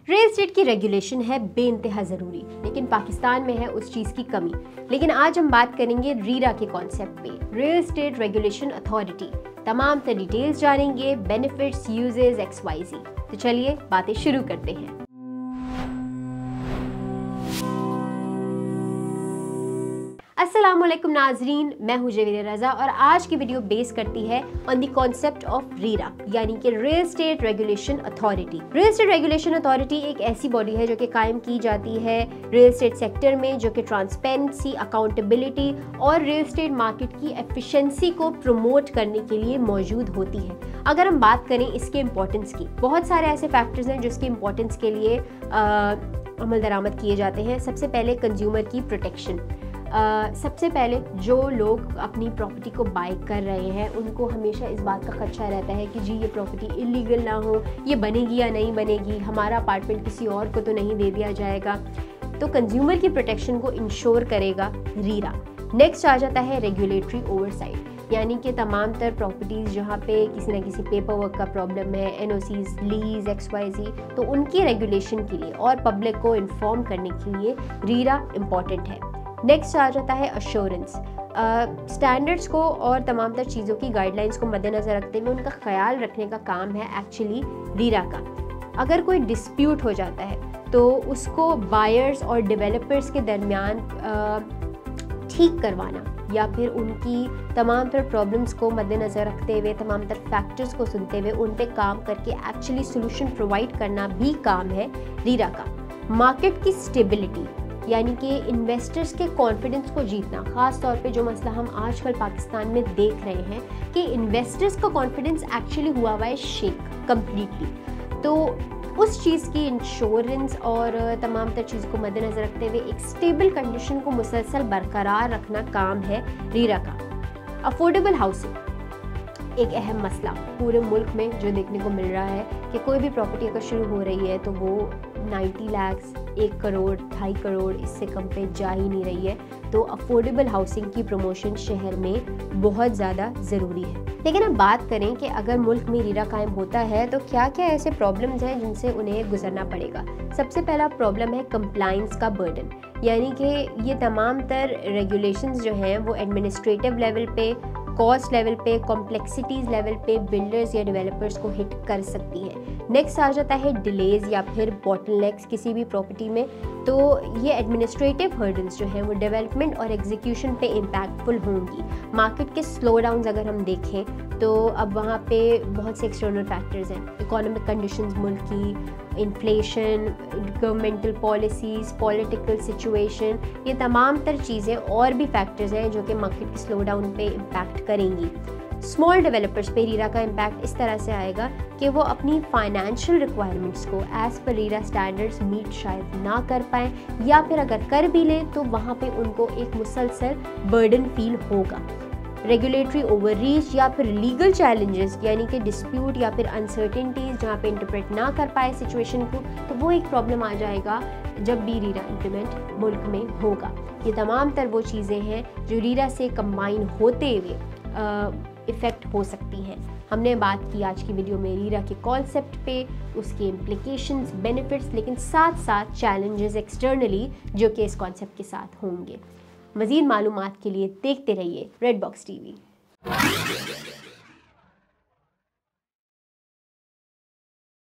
Real estate की regulation है बेइंतहा ज़रूरी, लेकिन पाकिस्तान में है उस चीज़ की कमी। लेकिन आज हम बात करेंगे रीरा के कॉन्सेप्ट पे, रियल एस्टेट रेगुलेशन अथॉरिटी। तमाम तर डिटेल्स जानेंगे, बेनिफिट्स, यूजेस, XYZ। तो चलिए बातें शुरू करते हैं। अस्सलामुअलैकुम नाजरीन, मैं हूं जवेद रज़ा और आज की वीडियो बेस करती है ऑन द कॉन्सेप्ट ऑफ रीरा, यानी कि real estate regulation authority. Real estate regulation authority एक ऐसी बॉडी है जो कि कायम की जाती है रियल एस्टेट सेक्टर में, जो कि ट्रांसपेरेंसी, अकाउंटेबिलिटी और रियल एस्टेट मार्केट की एफिशिएंसी को प्रमोट करने के लिए मौजूद होती है। अगर हम बात करें इसके इम्पोर्टेंस की, बहुत सारे ऐसे फैक्टर्स हैं जिसकी इम्पोर्टेंस के लिए अमल दरामद किए जाते हैं। सबसे पहले कंज्यूमर की प्रोटेक्शन। सबसे पहले जो लोग अपनी प्रॉपर्टी को बाय कर रहे हैं उनको हमेशा इस बात का खदशा रहता है कि जी ये प्रॉपर्टी इलीगल ना हो, ये बनेगी या नहीं बनेगी, हमारा अपार्टमेंट किसी और को तो नहीं दे दिया जाएगा। तो कंज्यूमर की प्रोटेक्शन को इंश्योर करेगा रीरा। नेक्स्ट आ जाता है रेगुलेटरी ओवरसाइट, यानी कि तमाम तर प्रॉपर्टीज़ जहाँ पे किसी न किसी पेपर वर्क का प्रॉब्लम है, NOCs, लीज, XYZ, तो उनकी रेगुलेशन के लिए और पब्लिक को इन्फॉर्म करने के लिए रीरा इम्पॉर्टेंट है। नेक्स्ट आ जाता है अश्योरेंस। स्टैंडर्ड्स को और तमाम तर चीज़ों की गाइडलाइंस को मद्देनज़र रखते हुए उनका ख्याल रखने का काम है एक्चुअली रीरा का। अगर कोई डिस्प्यूट हो जाता है तो उसको बायर्स और डेवलपर्स के दरमियान ठीक करवाना या फिर उनकी तमाम तर प्रॉब्लम्स को मद्देनज़र रखते हुए, तमाम तर फैक्टर्स को सुनते हुए उन पे काम करके एक्चुअली सोल्यूशन प्रोवाइड करना भी काम है रीरा का। मार्केट की स्टेबिलिटी, यानी कि इन्वेस्टर्स के कॉन्फिडेंस को जीतना, ख़ास तौर पे जो मसला हम आजकल पाकिस्तान में देख रहे हैं कि इन्वेस्टर्स का कॉन्फिडेंस एक्चुअली हुआ हुआ है शेक कम्प्लीटली। तो उस चीज़ की इंश्योरेंस और तमाम तर चीज़ को मद्देनज़र रखते हुए एक स्टेबल कंडीशन को मुसलसल बरकरार रखना काम है रीरा का। अफोर्डेबल हाउसिंग एक अहम मसला पूरे मुल्क में जो देखने को मिल रहा है कि कोई भी प्रॉपर्टी अगर शुरू हो रही है तो वो 90 लाख, 1 करोड़, 2.5 करोड़, इससे कम पे जा ही नहीं रही है। तो अफोर्डेबल हाउसिंग की प्रमोशन शहर में बहुत ज़्यादा ज़रूरी है। लेकिन अब बात करें कि अगर मुल्क में रीरा कायम होता है तो क्या क्या ऐसे प्रॉब्लम्स हैं जिनसे उन्हें गुजरना पड़ेगा। सबसे पहला प्रॉब्लम है कंप्लाइंस का बर्डन, यानी कि ये तमाम तर रेगुलेशंस जो हैं वो एडमिनिस्ट्रेटिव लेवल पे, कॉस्ट लेवल पे, कॉम्प्लेक्सिटीज़ लेवल पे बिल्डर्स या डेवलपर्स को हिट कर सकती है। नेक्स्ट आ जाता है डिलेज या फिर बॉटलनेक्स किसी भी प्रॉपर्टी में। तो ये एडमिनिस्ट्रेटिव हर्डल्स जो हैं वो डेवलपमेंट और एग्जीक्यूशन पे इम्पैक्टफुल होंगी। मार्केट के स्लो डाउन्स अगर हम देखें तो अब वहाँ पे बहुत से एक्सटर्नल फैक्टर्स हैं, इकोनॉमिक कंडीशंस मुल्क की, inflation, governmental policies, political situation, ये तमाम तर चीज़ें और भी फैक्टर्स हैं जो कि मार्केट के स्लो डाउन पे इम्पैक्ट करेंगी। स्मॉल डेवलपर्स पे रीरा का इम्पैक्ट इस तरह से आएगा कि वो अपनी फाइनेंशियल रिक्वायरमेंट्स को एज़ पर रीरा स्टैंडर्ड्स मीट शायद ना कर पाएँ, या फिर अगर कर भी लें तो वहाँ पे उनको एक मुसलसल बर्डन फील होगा। रेगुलेटरी ओवररीच या फिर लीगल चैलेंजेस, यानी कि डिस्प्यूट या फिर अनसर्टेनिटीज़ जहाँ पे इंटरप्रेट ना कर पाए सिचुएशन को, तो वो एक प्रॉब्लम आ जाएगा जब भी रीरा इम्प्लीमेंट मुल्क में होगा। ये तमाम तर वो चीज़ें हैं जो रीरा से कंबाइन होते हुए इफ़ेक्ट हो सकती हैं। हमने बात की आज की वीडियो में रीरा के कॉन्सेप्ट पे, उसके इम्प्लिकेशंस, बेनिफिट्स, लेकिन साथ साथ चैलेंजेस एक्सटर्नली जो कि इस कॉन्सेप्ट के साथ होंगे। मज़ीद मालूमात के लिए देखते रहिए रेड बॉक्स TV।